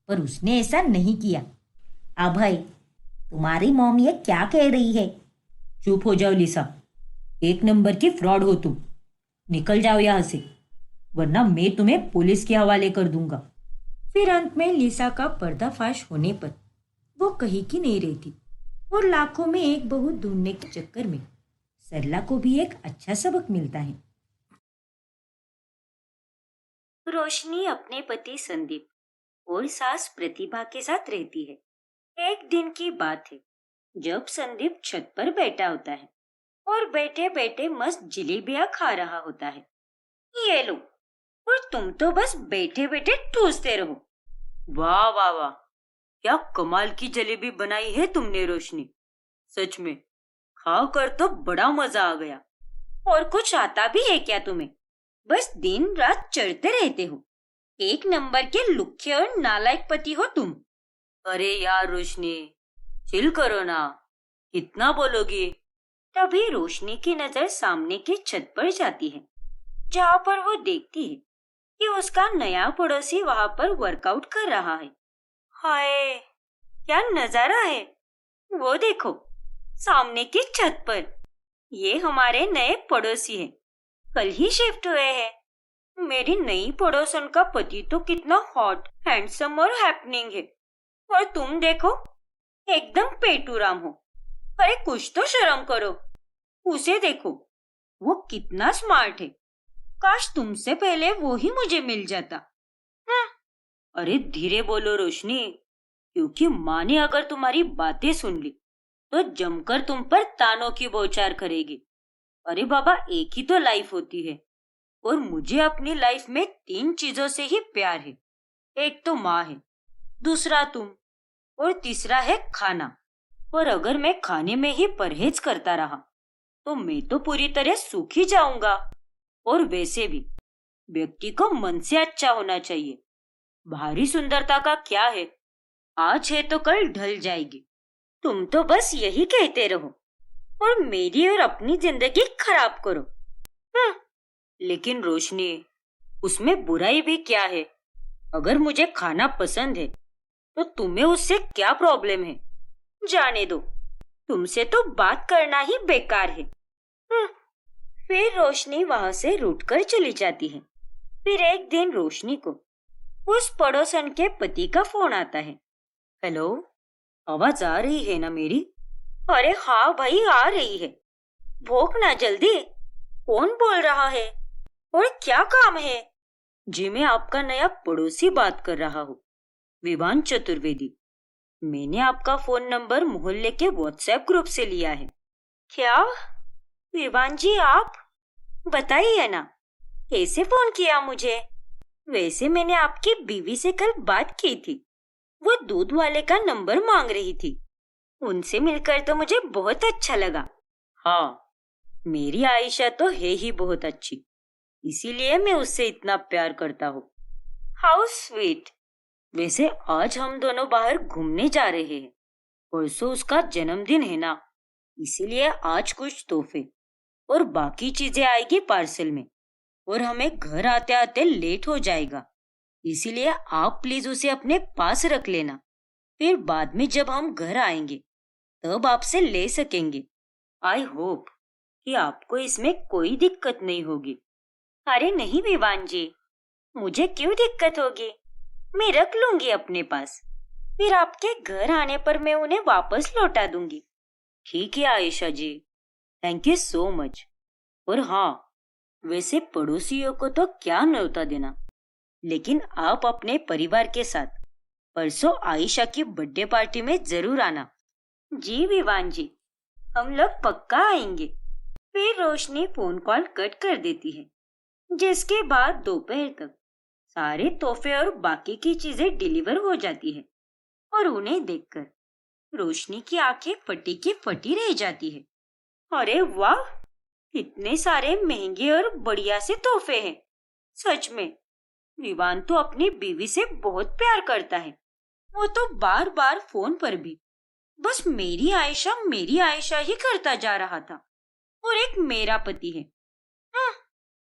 पर उसने ऐसा नहीं किया। अभय, तुम्हारी मॉम ये क्या कह रही है? चुप हो जाओ लिसा, एक नंबर की फ्रॉड हो तुम। निकल जाओ यहाँ से, वरना मैं तुम्हें पुलिस के हवाले कर दूंगा। फिर अंत में लिसा का पर्दाफाश होने पर वो कहीं की नहीं रहती और लाखों में एक बहू ढूंढने के चक्कर में सरला को भी एक अच्छा सबक मिलता है। रोशनी अपने पति संदीप और सास प्रतिभा के साथ रहती है। एक दिन की बात है जब संदीप छत पर बैठा होता है और बैठे बैठे मस्त जलेबियां खा रहा होता है। ये लो, और तुम तो बस बैठे बैठे ठूसते रहो। वाह वाह वाह, क्या कमाल की जलेबी बनाई है तुमने रोशनी, सच में खाकर तो बड़ा मजा आ गया। और कुछ आता भी है क्या तुम्हें? बस दिन रात चढ़ते रहते हो। एक नंबर के लुच्चे और नालायक पति हो तुम। अरे यार रोशनी, चिल करो ना, कितना बोलोगी? तभी रोशनी की नजर सामने की छत पर जाती है, जहाँ पर वो देखती है कि उसका नया पड़ोसी वहां पर वर्कआउट कर रहा है। हाय, क्या नजारा है! वो देखो, सामने की छत पर ये हमारे नए पड़ोसी हैं, कल ही शिफ्ट हुए हैं। मेरी नई पड़ोसन का पति तो कितना हॉट, हैंडसम और हैपनिंग है, और तुम देखो एकदम पेटूराम हो। अरे कुछ तो शर्म करो। उसे देखो, वो कितना स्मार्ट है। काश तुमसे पहले वो ही मुझे मिल जाता। अरे धीरे बोलो रोशनी, क्योंकि माँ ने अगर तुम्हारी बातें सुन ली तो जमकर तुम पर तानों की बौछार करेगी। अरे बाबा, एक ही तो लाइफ होती है, और मुझे अपनी लाइफ में 3 चीजों से ही प्यार है। एक तो माँ है, दूसरा तुम, और तीसरा है खाना। और अगर मैं खाने में ही परहेज करता रहा तो मैं तो पूरी तरह सूख ही जाऊंगा। और वैसे भी व्यक्ति को मन से अच्छा होना चाहिए। बाहरी सुंदरता का क्या है, आज है तो कल ढल जाएगी। तुम तो बस यही कहते रहो और मेरी और अपनी जिंदगी खराब करो। लेकिन रोशनी, उसमें बुराई भी क्या है? अगर मुझे खाना पसंद है तो तुम्हें उससे क्या प्रॉब्लम है? जाने दो, तुमसे तो बात करना ही बेकार है। फिर रोशनी वहां से रूठकर चली जाती है। फिर एक दिन रोशनी को उस पड़ोसन के पति का फोन आता है। हेलो, आवाज आ रही है ना मेरी? अरे हाँ भाई, आ रही है। भोंकना जल्दी, कौन बोल रहा है और क्या काम है? जी मैं आपका नया पड़ोसी बात कर रहा हूँ, विवान चतुर्वेदी। मैंने आपका फोन नंबर मोहल्ले के व्हाट्सएप ग्रुप से लिया है। क्या विवान जी, आप बताइए ना, कैसे फोन किया मुझे? वैसे मैंने आपकी बीवी से कल बात की थी, वो दूध वाले का नंबर मांग रही थी। उनसे मिलकर तो मुझे बहुत अच्छा लगा। हाँ, मेरी आयशा तो है ही बहुत अच्छी, इसीलिए मैं उससे इतना प्यार करता हूँ। How sweet. वैसे आज हम दोनों बाहर घूमने जा रहे हैं। परसों उसका जन्मदिन है ना, इसीलिए आज कुछ तोहफे और बाकी चीजें आएगी पार्सल में, और हमें घर आते आते लेट हो जाएगा। इसीलिए आप प्लीज उसे अपने पास रख लेना। फिर बाद में जब हम घर आएंगे तब आपसे ले सकेंगे। आई होप कि आपको इसमें कोई दिक्कत नहीं होगी। अरे नहीं विवान जी, मुझे क्यों दिक्कत होगी? मैं रख लूंगी अपने पास, फिर आपके घर आने पर मैं उन्हें वापस लौटा दूंगी। ठीक है आयशा जी, थैंक यू सो मच। और हाँ, वैसे पड़ोसियों को तो क्या न्योता देना, लेकिन आप अपने परिवार के साथ परसों आयशा की बर्थडे पार्टी में जरूर आना। जी विवान जी, हम लोग पक्का आएंगे। फिर रोशनी फोन कॉल कट कर देती है, जिसके बाद दोपहर तक सारे तोहफे और बाकी की चीजें डिलीवर हो जाती है और उन्हें देखकर रोशनी की आंखें फटी की फटी रह जाती है। अरे वाह, इतने सारे महंगे और बढ़िया से तोहफे हैं। सच में विवान तो अपनी बीवी से बहुत प्यार करता है। वो तो बार बार फोन पर भी बस मेरी आयशा ही करता जा रहा था। और एक मेरा पति है।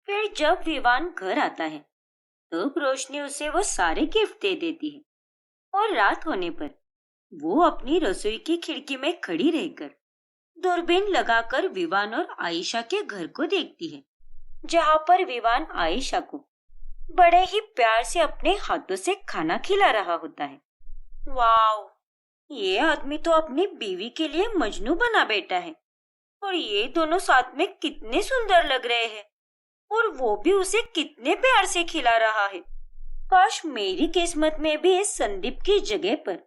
फिर जब विवान घर आता है तब रोशनी उसे वो सारे गिफ्ट दे देती है और रात होने पर वो अपनी रसोई की खिड़की में खड़ी रहकर दूरबीन लगाकर विवान और आयशा के घर को देखती है, जहाँ पर विवान आयशा को बड़े ही प्यार से अपने हाथों से खाना खिला रहा होता है। वाओ, ये आदमी तो अपनी बीवी के लिए मजनू बना बैठा है और ये दोनों साथ में कितने सुंदर लग रहे हैं और वो भी उसे कितने प्यार से खिला रहा है। काश मेरी किस्मत में भी इस संदीप की जगह पर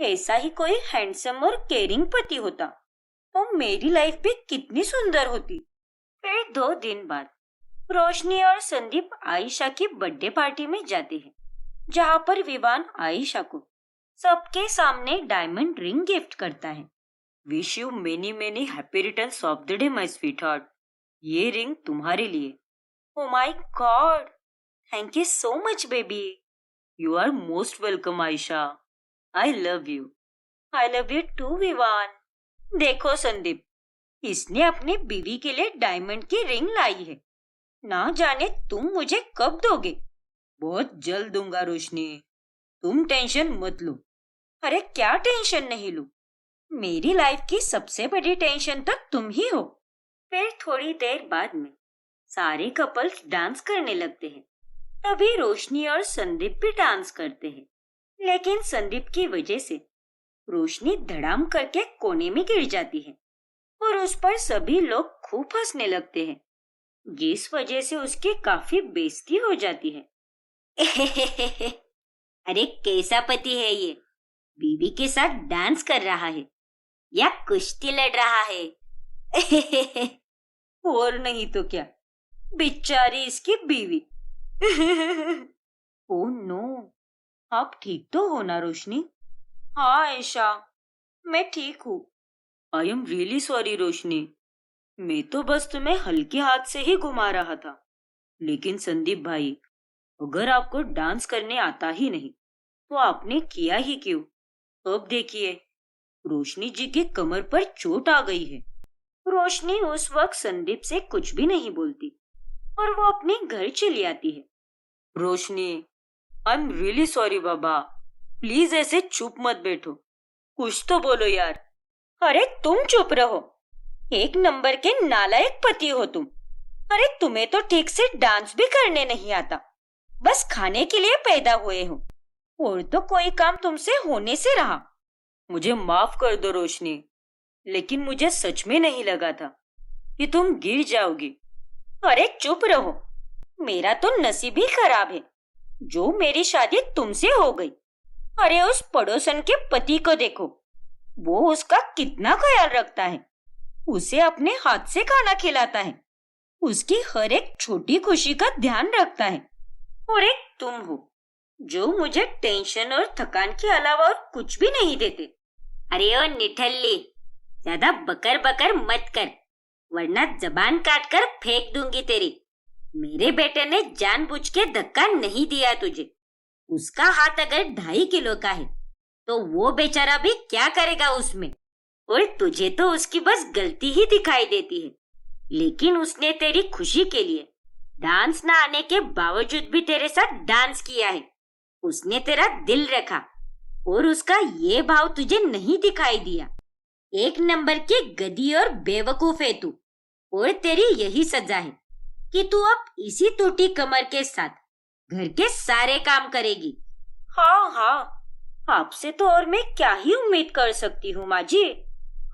ऐसा ही कोई हैंडसम और केयरिंग पति होता तो मेरी लाइफ भी कितनी सुंदर होती। फिर 2 दिन बाद रोशनी और संदीप आयशा की बर्थडे पार्टी में जाते हैं, जहाँ पर विवान आयशा को सबके सामने डायमंड रिंग गिफ्ट करता है। Wish you many many happy returns of the day my sweetheart. ये रिंग तुम्हारे लिए। Oh my God, thank you so much baby. You are most welcome Ayesha. I love you. I love you too Vivaan. देखो संदीप, इसने अपनी बीवी के लिए डायमंड की रिंग लाई है। ना जाने तुम मुझे कब दोगे। बहुत जल्द दूंगा रोशनी, तुम टेंशन मत लो। अरे क्या टेंशन नहीं लूं, मेरी लाइफ की सबसे बड़ी टेंशन तो तुम ही हो। फिर थोड़ी देर बाद में सारे कपल्स डांस करने लगते हैं। तभी रोशनी और संदीप भी डांस करते हैं, लेकिन संदीप की वजह से रोशनी धड़ाम करके कोने में गिर जाती है और उस पर सभी लोग खूब हंसने लगते हैं, जिस वजह से उसकी काफी बेइज्जती हो जाती है। अरे कैसा पति है ये, बीवी के साथ डांस कर रहा है या कुश्ती लड़ रहा है। और नहीं तो क्या, बेचारी इसकी बीवी। ओह नो, आप ठीक तो हो ना रोशनी? हाँ आयशा, मैं ठीक हूँ। आई एम रियली सॉरी रोशनी, मैं तो बस तुम्हें हल्के हाथ से ही घुमा रहा था। लेकिन संदीप भाई, अगर आपको डांस करने आता ही नहीं तो आपने किया ही क्यों? अब देखिए, रोशनी जी की कमर पर चोट आ गई है। रोशनी उस वक्त संदीप से कुछ भी नहीं बोलती और वो अपने घर चली आती है। Roshni, I am really sorry बाबा, प्लीज ऐसे चुप मत बैठो, कुछ तो बोलो यार। अरे तुम चुप रहो, एक नंबर के नालायक पति हो तुम। अरे तुम्हें तो ठीक से डांस भी करने नहीं आता, बस खाने के लिए पैदा हुए हो और तो कोई काम तुमसे होने से रहा। मुझे माफ कर दो रोशनी, लेकिन मुझे सच में नहीं लगा था कि तुम गिर जाओगी। अरे चुप रहो, मेरा तो नसीब ही खराब है जो मेरी शादी तुमसे हो गई। अरे उस पड़ोसन के पति को देखो, वो उसका कितना ख्याल रखता है, उसे अपने हाथ से खाना खिलाता है, उसकी हर एक छोटी खुशी का ध्यान रखता है। और एक तुम हो जो मुझे टेंशन और थकान के अलावा और कुछ भी नहीं देते। अरे ओ निठल्ली, ज्यादा बकर बकर मत कर, वरना जबान काट कर फेंक दूंगी तेरी। मेरे बेटे ने जानबूझ के धक्का नहीं दिया तुझे। उसका हाथ अगर 2.5 किलो का है तो वो बेचारा भी क्या करेगा उसमें। और तुझे तो उसकी बस गलती ही दिखाई देती है, लेकिन उसने तेरी खुशी के लिए डांस ना आने के बावजूद भी तेरे साथ डांस किया है। उसने तेरा दिल रखा और उसका ये भाव तुझे नहीं दिखाई दिया। एक नंबर की गधी और बेवकूफ है तू, और तेरी यही सजा है कि तू अब इसी टूटी कमर के साथ घर के सारे काम करेगी। हाँ हाँ, आपसे तो और मैं क्या ही उम्मीद कर सकती हूँ माँ जी।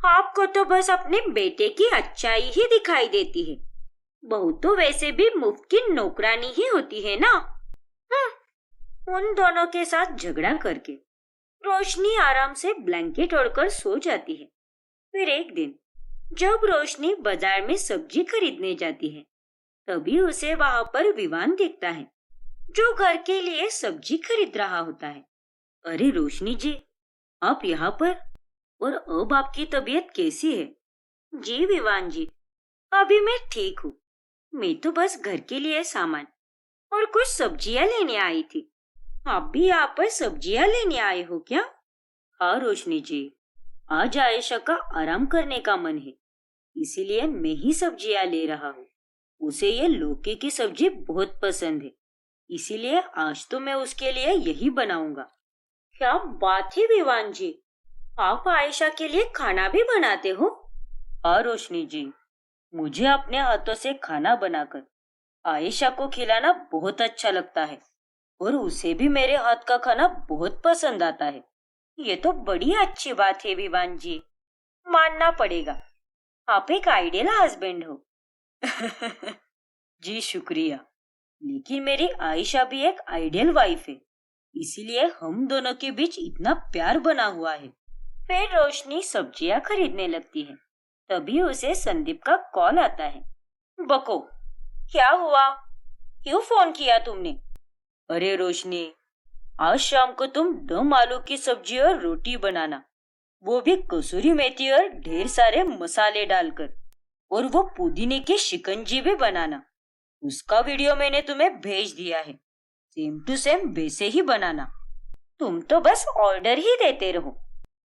आपको तो बस अपने बेटे की अच्छाई ही दिखाई देती है। बहू तो वैसे भी मुफ्त की नौकरानी ही होती है ना। उन दोनों के साथ झगड़ा करके रोशनी आराम से ब्लैंकेट ओढ़कर सो जाती है। फिर एक दिन जब रोशनी बाजार में सब्जी खरीदने जाती है, तभी उसे वहां पर विवान दिखता है। जो घर के लिए सब्जी खरीद रहा होता है। अरे रोशनी जी, आप यहाँ पर? और अब आपकी तबीयत कैसी है? जी विवान जी, अभी मैं ठीक हूँ। मैं तो बस घर के लिए सामान और कुछ सब्जियां लेने आई थी। आप भी यहाँ पर सब्जियां लेने आए हो क्या? हाँ रोशनी जी, आज आयशा का आराम करने का मन है, इसीलिए मैं ही सब्जियां ले रहा हूँ। उसे ये लौकी की सब्जी बहुत पसंद है, इसीलिए आज तो मैं उसके लिए यही बनाऊंगा। क्या बात है विवान जी, आप आयशा के लिए खाना भी बनाते हो? हाँ रोशनी जी, मुझे अपने हाथों से खाना बनाकर आयशा को खिलाना बहुत अच्छा लगता है और उसे भी मेरे हाथ का खाना बहुत पसंद आता है। ये तो बड़ी अच्छी बात है विवान जी, मानना पड़ेगा, आप एक आइडियल हस्बैंड हो। जी शुक्रिया, लेकिन मेरी आयशा भी एक आइडियल वाइफ है, इसीलिए हम दोनों के बीच इतना प्यार बना हुआ है। फिर रोशनी सब्जियां खरीदने लगती है। तभी उसे संदीप का कॉल आता है। बको, क्या हुआ? क्यों फोन किया तुमने? अरे रोशनी, आज शाम को तुम दम आलू की सब्जी और रोटी बनाना, वो भी कसूरी मेथी और ढेर सारे मसाले डालकर, और वो पुदीने की शिकंजी भी बनाना। उसका वीडियो मैंने तुम्हें भेज दिया है, सेम टू सेम वैसे ही बनाना। तुम तो बस ऑर्डर ही देते रहो।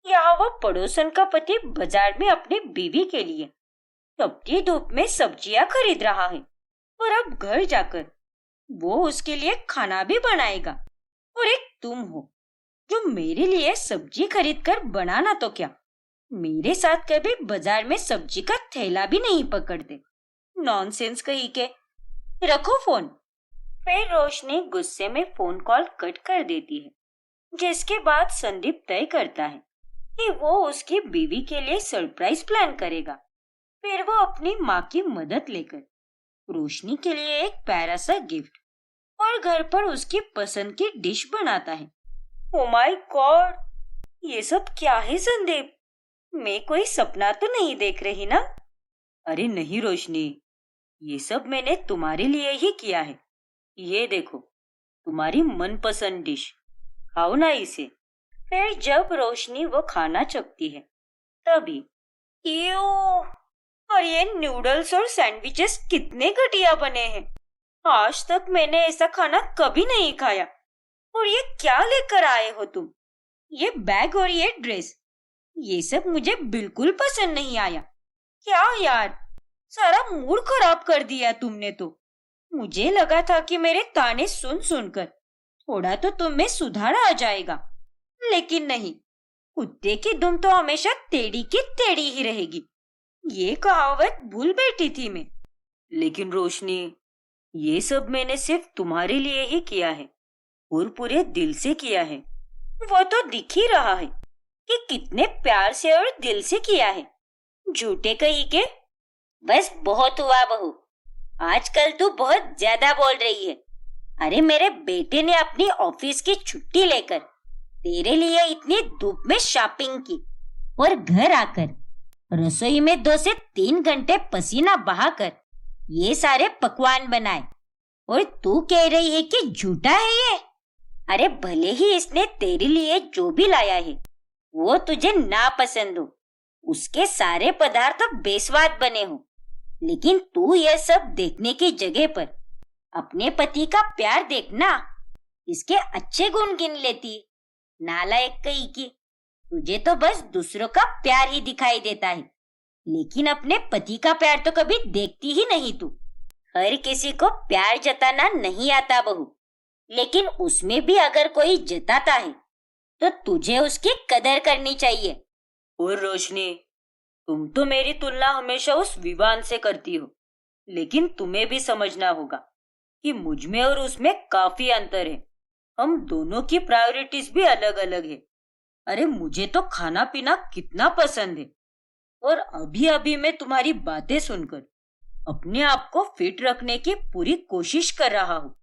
यहाँ वो पड़ोसन का पति बाजार में अपनी बीवी के लिए तपती धूप में सब्जियां खरीद रहा है, और अब घर जाकर वो उसके लिए खाना भी बनाएगा। और एक तुम हो जो मेरे लिए सब्जी खरीद कर बनाना तो क्या, मेरे साथ कभी बाजार में सब्जी का थैला भी नहीं पकड़ते। नॉनसेंस कही के। रखो फोन। फिर रोशनी गुस्से में फोन कॉल कट कर देती है, जिसके बाद संदीप तय करता है कि वो उसकी बीवी के लिए सरप्राइज प्लान करेगा। फिर वो अपनी माँ की मदद लेकर रोशनी के लिए एक प्यारा सा गिफ्ट और घर पर उसकी पसंद की डिश बनाता है। ओ माय गॉड, ये सब क्या है संदीप? मैं कोई सपना तो नहीं देख रही ना? अरे नहीं रोशनी, ये सब मैंने तुम्हारे लिए ही किया है। ये देखो, तुम्हारी मनपसंद डिश, खाओ ना इसे। फिर जब रोशनी वो खाना चखती है, तभी और ये नूडल्स और सैंडविचेस कितने घटिया बने हैं। आज तक मैंने ऐसा खाना कभी नहीं खाया। और ये क्या लेकर आए हो तुम? ये बैग और ये ड्रेस, ये सब मुझे बिल्कुल पसंद नहीं आया। क्या यार, सारा मूड खराब कर दिया तुमने तो। मुझे लगा था कि मेरे ताने सुन सुनकर थोड़ा तो तुम में सुधार आ जाएगा, लेकिन नहीं, कुत्ते की दुम तो हमेशा टेढ़ी की टेढ़ी ही रहेगी। ये कहावत भूल बैठी थी मैं। लेकिन रोशनी, ये सब मैंने सिर्फ तुम्हारे लिए ही किया है और पूरे दिल से किया है। वो तो दिख ही रहा है कि कितने प्यार से और दिल से किया है। झूठे कही के। बस बहुत हुआ बहू, आजकल तू बहुत ज्यादा बोल रही है। अरे मेरे बेटे ने अपनी ऑफिस की छुट्टी लेकर तेरे लिए इतनी धूप में शॉपिंग की और घर आकर रसोई में 2 से 3 घंटे पसीना बहाकर ये सारे पकवान बनाए, और तू कह रही है कि झूठा है ये? अरे भले ही इसने तेरे लिए जो भी लाया है वो तुझे ना पसंद हो, उसके सारे पदार्थ बेस्वाद बने हो, लेकिन तू यह सब देखने की जगह पर अपने पति का प्यार देखना, इसके अच्छे गुण गिन लेती। नालायक कहीं की, तुझे तो बस दूसरों का प्यार ही दिखाई देता है, लेकिन अपने पति का प्यार तो कभी देखती ही नहीं तू। हर किसी को प्यार जताना नहीं आता बहू, लेकिन उसमें भी अगर कोई जताता है तो तुझे उसकी कदर करनी चाहिए। और रोशनी, तुम तो मेरी तुलना हमेशा उस विवान से करती हो, लेकिन तुम्हें भी समझना होगा कि मुझ में और उसमें काफी अंतर है। हम दोनों की प्रायोरिटीज भी अलग अलग है। अरे मुझे तो खाना पीना कितना पसंद है, और अभी अभी मैं तुम्हारी बातें सुनकर अपने आप को फिट रखने की पूरी कोशिश कर रहा हूँ,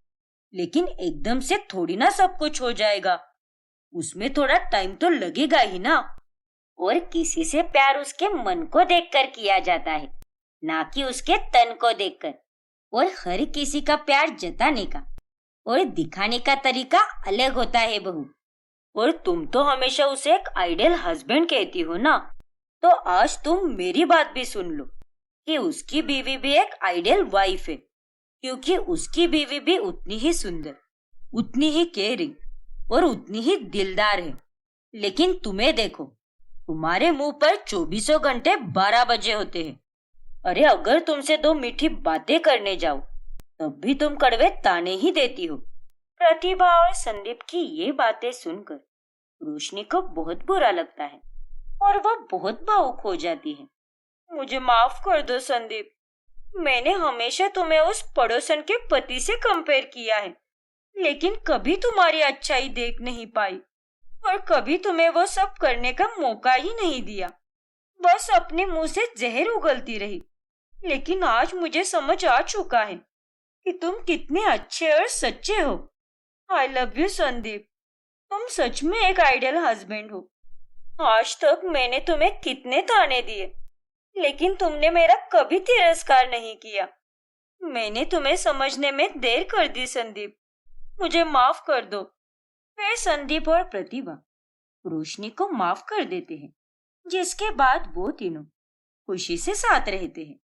लेकिन एकदम से थोड़ी ना सब कुछ हो जाएगा, उसमें थोड़ा टाइम तो लगेगा ही ना। और किसी से प्यार उसके मन को देखकर किया जाता है, ना कि उसके तन को देखकर। और हर किसी का प्यार जताने का और दिखाने का तरीका अलग होता है बहू। और तुम तो हमेशा उसे एक आइडियल हस्बैंड कहती हो ना, तो आज तुम मेरी बात भी सुन लो कि उसकी बीवी भी एक आइडियल वाइफ है, क्योंकि उसकी बीवी भी उतनी ही सुंदर, उतनी ही केयरिंग और उतनी ही दिलदार है। लेकिन तुम्हें देखो, तुम्हारे मुंह पर 24 घंटे 12 बजे होते हैं। अरे अगर तुमसे 2 मीठी बातें करने जाओ तब भी तुम कड़वे ताने ही देती हो। प्रतिभा और संदीप की ये बातें सुनकर रोशनी को बहुत बुरा लगता है और वह बहुत भावुक हो जाती है। मुझे माफ कर दो संदीप, मैंने हमेशा तुम्हें उस पड़ोसन के पति से कंपेयर किया है, लेकिन कभी तुम्हारी अच्छाई देख नहीं पाई और कभी तुम्हें वो सब करने का मौका ही नहीं दिया। बस अपने मुंह से जहर उगलती रही। लेकिन आज मुझे समझ आ चुका है कि तुम कितने अच्छे और सच्चे हो। आई लव यू संदीप, तुम सच में एक आइडियल हस्बैंड हो। आज तक मैंने तुम्हें कितने ताने दिए, लेकिन तुमने मेरा कभी तिरस्कार नहीं किया। मैंने तुम्हें समझने में देर कर दी संदीप, मुझे माफ कर दो। फिर संदीप और प्रतिभा रोशनी को माफ कर देते हैं, जिसके बाद वो तीनों खुशी से साथ रहते हैं।